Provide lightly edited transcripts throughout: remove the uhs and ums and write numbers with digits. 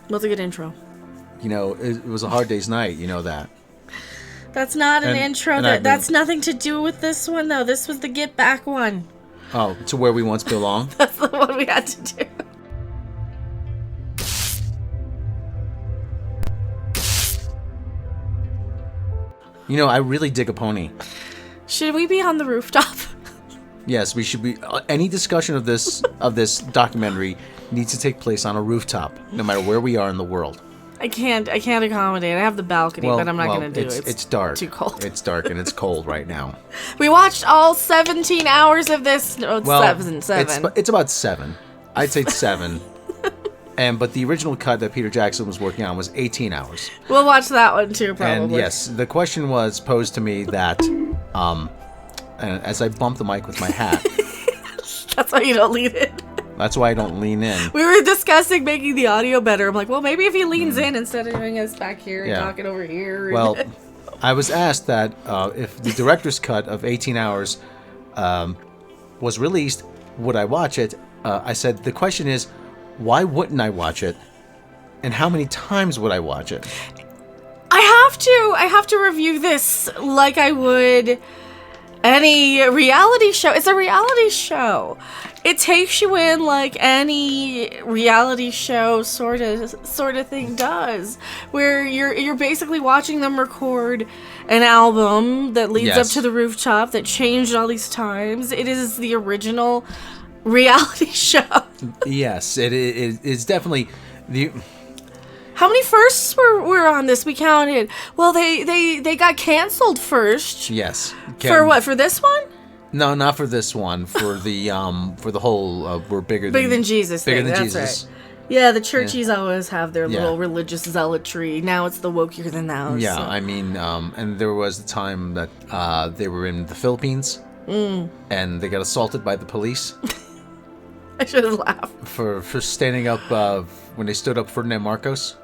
What's a good intro? You know, it was a hard day's night. You know that. That's not an intro. That's nothing to do with this one, though. This was the Get Back one. Oh, to where we once belong? That's the one we had to do. You know, I really dig a pony. Should we be on the rooftop? Yes, we should be. Any discussion of this documentary needs to take place on a rooftop, no matter where we are in the world. I can't accommodate. I have the balcony, but I'm not going to do it. It's dark. Too cold. It's dark and it's cold right now. We watched all 17 hours of this. No, it's seven. It's about 7. I'd say 7. But the original cut that Peter Jackson was working on was 18 hours. We'll watch that one too, probably. And yes, the question was posed to me that, and as I bumped the mic with my hat. That's why you don't lean in. That's why I don't lean in. We were discussing making the audio better. I'm like, well, maybe if he leans in instead of doing us back here and talking over here. Well, I was asked that if the director's cut of 18 hours was released, would I watch it? I said, the question is, why wouldn't I watch it? And how many times would I watch it? I have to review this like I would any reality show. It's a reality show. It takes you in like any reality show sort of thing does, where you're basically watching them record an album that leads up to the rooftop that changed all these times. It is the original reality show. Yes, it's definitely the. How many firsts were on this? We counted. Well, they got canceled first. Yes. For what? For this one? No, not for this one. For the whole we're bigger than Jesus. Bigger thing. than That's Jesus. Right. Yeah, the churchies always have their little religious zealotry. Now it's the wokier than thou. Yeah, so. I mean, and there was the time that they were in the Philippines, and they got assaulted by the police. I should have laughed. For standing up when they stood up Ferdinand Marcos.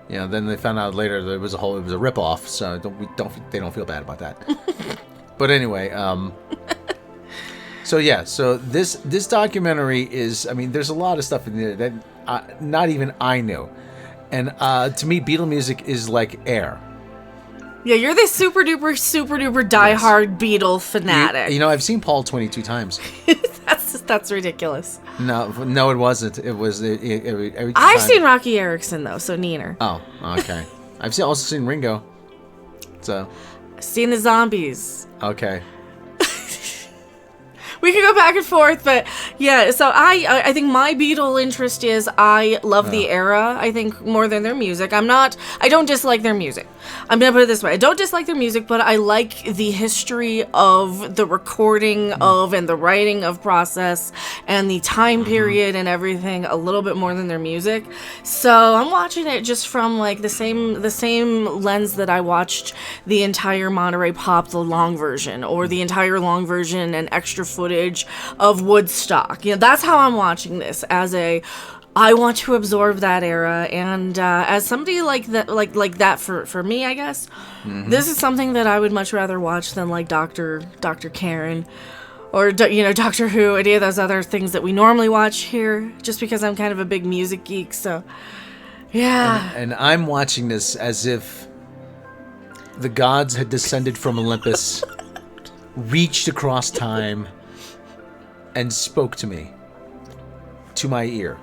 You know, then they found out later that it was a ripoff, so they don't feel bad about that. But anyway, so this documentary is, I mean, there's a lot of stuff in there that not even I knew, and to me, Beatle music is like air. Yeah, you're the super duper diehard Beatle fanatic. You know, I've seen Paul 22 times. That's ridiculous. No, it wasn't. It was every time. I've seen Rocky Erickson though, so neener. Oh, okay. I've also seen Ringo. So. I've seen the Zombies. Okay. We can go back and forth, but yeah, so I think my Beatle interest is I love the era, I think, more than their music. I don't dislike their music. I'm going to put it this way. I don't dislike their music, but I like the history of the recording of and the writing of process and the time period and everything a little bit more than their music. So I'm watching it just from like the same lens that I watched the entire Monterey Pop, the long version, or the entire long version and extra footage of Woodstock. You know, that's how I'm watching this, I want to absorb that era, and as somebody like that for me, I guess, this is something that I would much rather watch than like Dr. Karen, or Doctor Who, any of those other things that we normally watch here, just because I'm kind of a big music geek. So, yeah. And I'm watching this as if the gods had descended from Olympus, reached across time, and spoke to me, to my ear.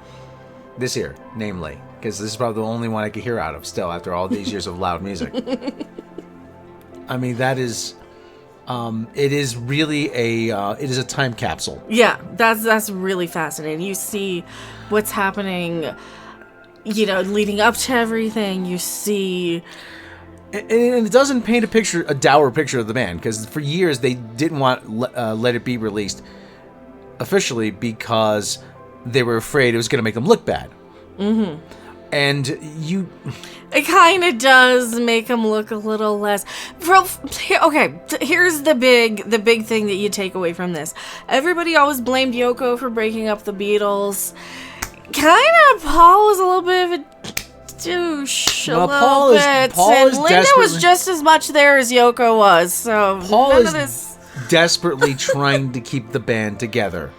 This ear, namely, because this is probably the only one I could hear out of still after all these years of loud music. I mean, that is, it is really it is a time capsule. Yeah, that's really fascinating. You see what's happening, leading up to everything. You see. And it doesn't paint a dour picture of the band, because for years they didn't want Let It Be released officially because they were afraid it was going to make them look bad. Mm-hmm. And it kind of does make them look a little less. Okay, here's the big thing that you take away from this. Everybody always blamed Yoko for breaking up the Beatles. Kind of, Paul was a little bit of a douche. Paul is Linda was just as much there as Yoko was. So Paul none is of this. Desperately trying to keep the band together.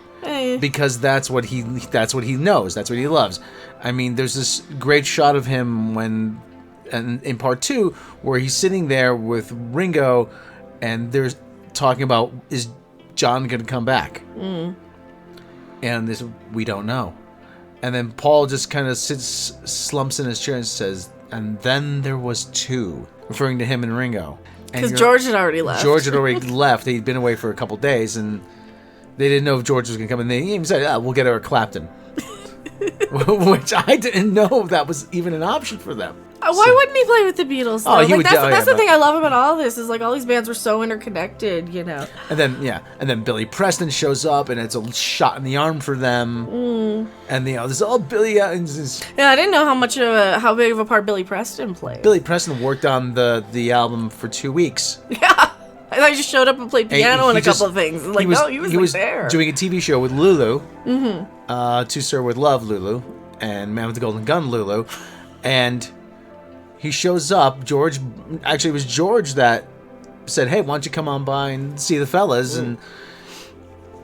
because that's what he knows. That's what he loves. I mean, there's this great shot of him in part 2 where he's sitting there with Ringo, and they're talking about, is John going to come back? And we don't know. And then Paul just kind of slumps in his chair and says, and then there was 2, referring to him and Ringo. Because George had already left. George had already left. He'd been away for a couple days, and they didn't know if George was going to come. And they even said, we'll get Eric Clapton. Which I didn't know that was even an option for them. Why wouldn't he play with the Beatles? Oh, he would. That's the thing I love about all this is like all these bands were so interconnected, you know. And then Billy Preston shows up, and it's a shot in the arm for them. And this is all Billy. Yeah, I didn't know how big of a part Billy Preston played. Billy Preston worked on the album for 2 weeks. Yeah. I thought he just showed up and played piano and a couple of things. Like, he was there. Doing a TV show with Lulu. To Sir With Love, Lulu. And Man with the Golden Gun, Lulu. And he shows up. It was George that said, hey, why don't you come on by and see the fellas? And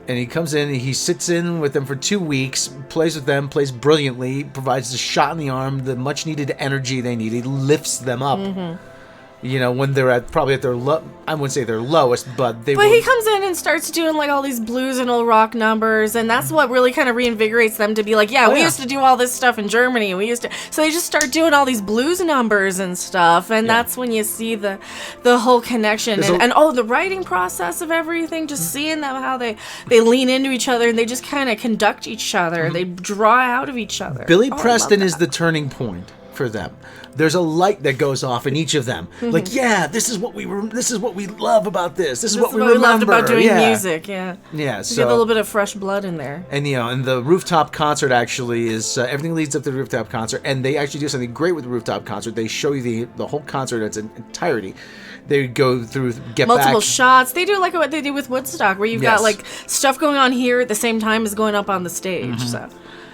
he comes in, and he sits in with them for 2 weeks, plays with them, plays brilliantly, provides the shot in the arm, the much needed energy they need. He lifts them up. You know, when they're probably at their I wouldn't say their lowest, but he comes in and starts doing like all these blues and old rock numbers, and that's what really kind of reinvigorates them to be like, we used to do all this stuff in Germany. So they just start doing all these blues numbers and stuff, and that's when you see the whole connection and the writing process of everything. Just seeing them how they lean into each other and they just kind of conduct each other. They draw out of each other. Billy Preston is the turning point for them. There's a light that goes off in each of them. Like, this is what we love about this. This is what we remember. Loved about doing music. Yeah. So get a little bit of fresh blood in there. And and the rooftop concert actually is everything leads up to the rooftop concert, and they actually do something great with the rooftop concert. They show you the whole concert in its entirety. They go through multiple shots. They do like what they do with Woodstock, where you've got like stuff going on here at the same time as going up on the stage. So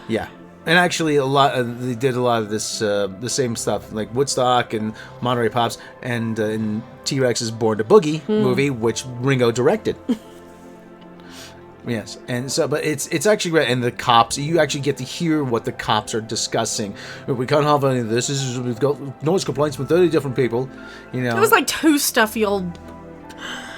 yeah. And actually, they did a lot of this, the same stuff, like Woodstock and Monterey Pops, and in T-Rex's Born to Boogie movie, which Ringo directed. Yes, and so, but it's actually great. And the cops, you actually get to hear what the cops are discussing. We can't have any of this. We've got noise complaints from 30 different people. You know, it was like 2 stuffy old.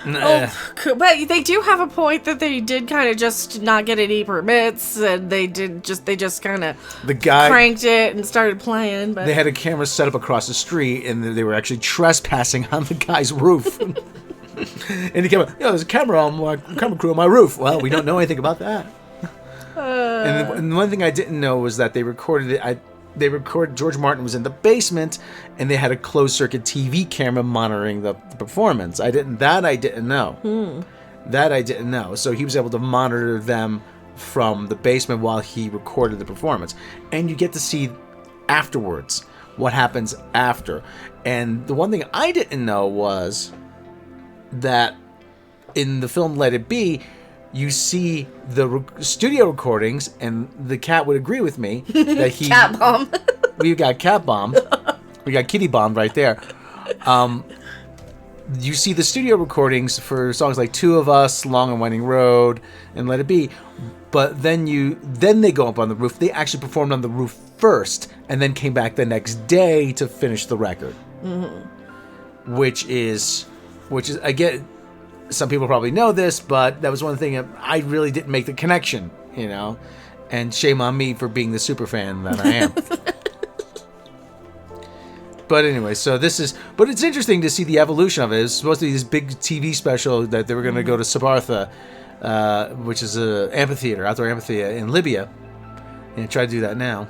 But they do have a point that they did kind of just not get any permits, and they just kind of cranked it and started playing. But they had a camera set up across the street, and they were actually trespassing on the guy's roof. And he came up, there's a camera crew on my roof. Well, we don't know anything about that. And the one thing I didn't know was that they recorded it. George Martin was in the basement, and they had a closed circuit TV camera monitoring the performance. I didn't know. That I didn't know. So he was able to monitor them from the basement while he recorded the performance. And you get to see afterwards what happens after. And the one thing I didn't know was that in the film Let It Be, you see the studio recordings, and the cat would agree with me that he cat bomb. We got cat bombed. We got kitty bombed right there. You see the studio recordings for songs like Two of Us, Long and Winding Road, and Let It Be, but then they go up on the roof. They actually performed on the roof first, and then came back the next day to finish the record. Which is again. Some people probably know this, but that was one thing I really didn't make the connection, and shame on me for being the super fan that I am. But anyway, but it's interesting to see the evolution of it. It's supposed to be this big TV special that they were going to go to Sabartha, which is an amphitheater, outdoor amphitheater in Libya, and try to do that now.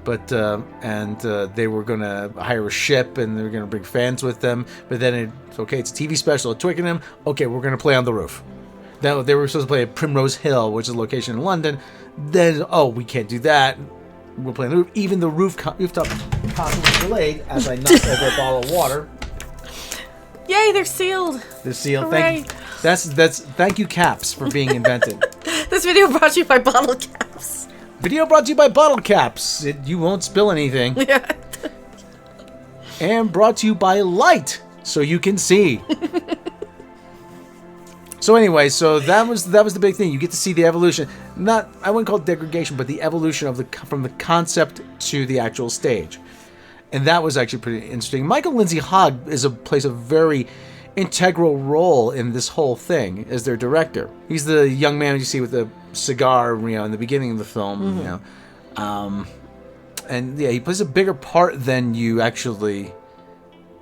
But they were going to hire a ship, and they were going to bring fans with them. But then it's a TV special at Twickenham. Okay, we're going to play on the roof. Then they were supposed to play at Primrose Hill, which is a location in London. Then, we can't do that. We're playing on the roof. Even the rooftop concert was delayed as I knocked over a bottle of water. Yay, they're sealed. They're sealed. Thank you, caps, for being invented. This video brought to you by bottle caps. Video brought to you by bottle caps. You won't spill anything. Yeah. And brought to you by light, so you can see. So anyway, so that was the big thing. You get to see the evolution. I wouldn't call it degradation, but the evolution of from the concept to the actual stage. And that was actually pretty interesting. Michael Lindsay Hogg plays a very integral role in this whole thing as their director. He's the young man you see with the cigar, in the beginning of the film, and yeah, he plays a bigger part than you actually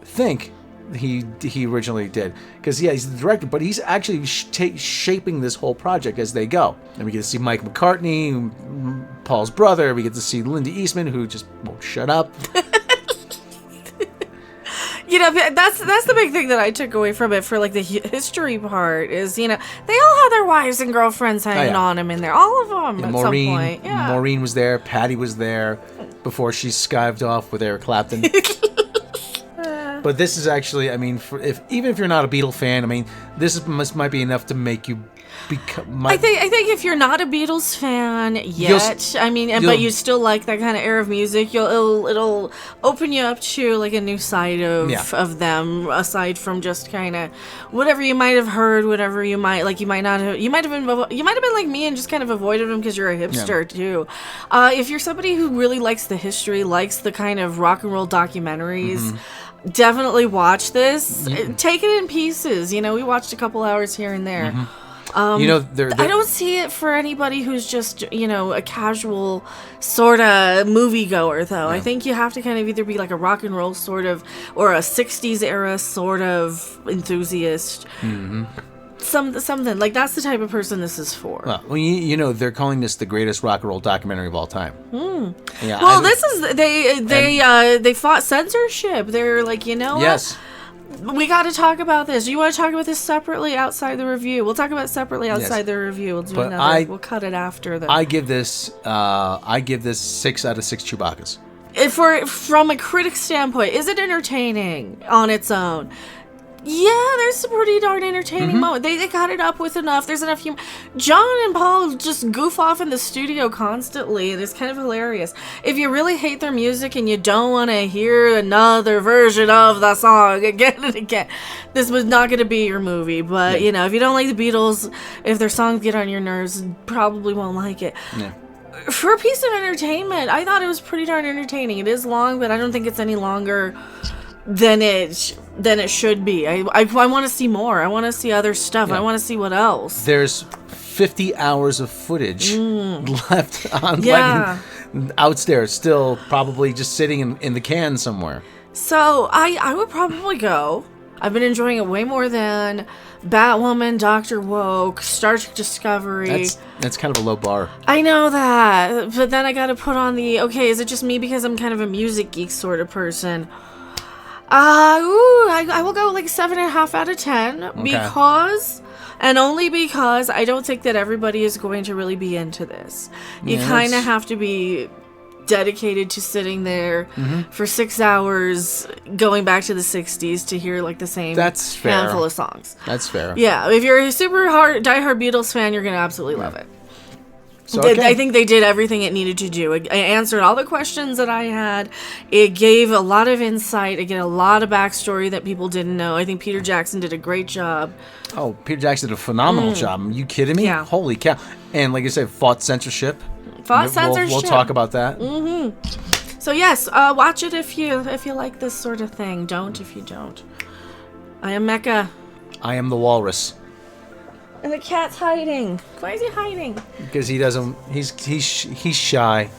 think he originally did. Because he's the director, but he's actually shaping this whole project as they go. And we get to see Mike McCartney, Paul's brother. We get to see Linda Eastman, who just won't shut up. That's the big thing that I took away from it for like the history part is, they all had their wives and girlfriends hanging on them in there. All of them at some point. Yeah. Maureen was there. Patty was there before she skived off with Eric Clapton. But this is actually, even if you're not a Beatle fan, this might be enough to make you become. I think if you're not a Beatles fan yet, but you still like that kind of era of music, it'll open you up to like a new side of them, aside from just kind of whatever you might have heard, whatever you might not have. You might have been like me and just kind of avoided them because you're a hipster too. If you're somebody who really likes the history, likes the kind of rock and roll documentaries. Definitely watch this. Take it in pieces. We watched a couple hours here and there. I don't see it for anybody who's just, a casual sort of moviegoer, though. Yeah. I think you have to kind of either be like a rock and roll sort of, or a 60s era sort of enthusiast. Something like that's the type of person this is for. Well, they're calling this the greatest rock and roll documentary of all time. Yeah. Well, they fought censorship. They're like, yes. We got to talk about this. Do you want to talk about this separately outside the review? We'll talk about it separately outside the review. We'll do another. We'll cut it after the. I give this 6 out of 6 Chewbacca's. From a critic standpoint, is it entertaining on its own? Yeah, there's some pretty darn entertaining moments. They got it up with enough. There's enough humor. John and Paul just goof off in the studio constantly, and it's kind of hilarious. If you really hate their music and you don't want to hear another version of the song again and again, this was not going to be your movie. But, if you don't like the Beatles, if their songs get on your nerves, probably won't like it. Yeah. For a piece of entertainment, I thought it was pretty darn entertaining. It is long, but I don't think it's any longer than it should be. I want to see more. I want to see other stuff. I want to see what else. There's 50 hours of footage left on outstairs, still probably just sitting in the can somewhere. So I would probably go. I've been enjoying it way more than Batwoman, Dr. Woke, Star Trek Discovery. That's kind of a low bar. I know that, but then I got to put on is it just me because I'm kind of a music geek sort of person? I will go like 7.5 out of 10 because, and only because I don't think that everybody is going to really be into this. You kind of have to be dedicated to sitting there for 6 hours, going back to the 60s to hear like the same handful of songs. That's fair. Yeah, if you're a super diehard Beatles fan, you're gonna absolutely love it. So, I think they did everything it needed to do. It answered all the questions that I had. It gave a lot of insight. It gave a lot of backstory that people didn't know. I think Peter Jackson did a great job. Oh, Peter Jackson did a phenomenal job. Are you kidding me? Yeah. Holy cow. And like I said, fought censorship. We'll talk about that. So yes, watch it if you like this sort of thing. Don't if you don't. I am Mecca. I am the walrus. And the cat's hiding. Why is he hiding? Because he doesn't. He's shy.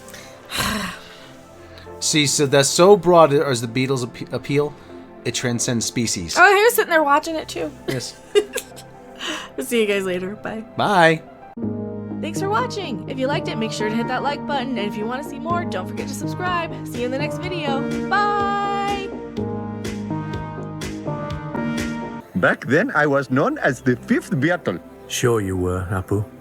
See, so that's so broad as the Beatles appeal. It transcends species. Oh, he was sitting there watching it too. Yes. We'll see you guys later. Bye. Bye. Thanks for watching. If you liked it, make sure to hit that like button. And if you want to see more, don't forget to subscribe. See you in the next video. Bye. Back then, I was known as the fifth Beatle. Sure you were, Apu.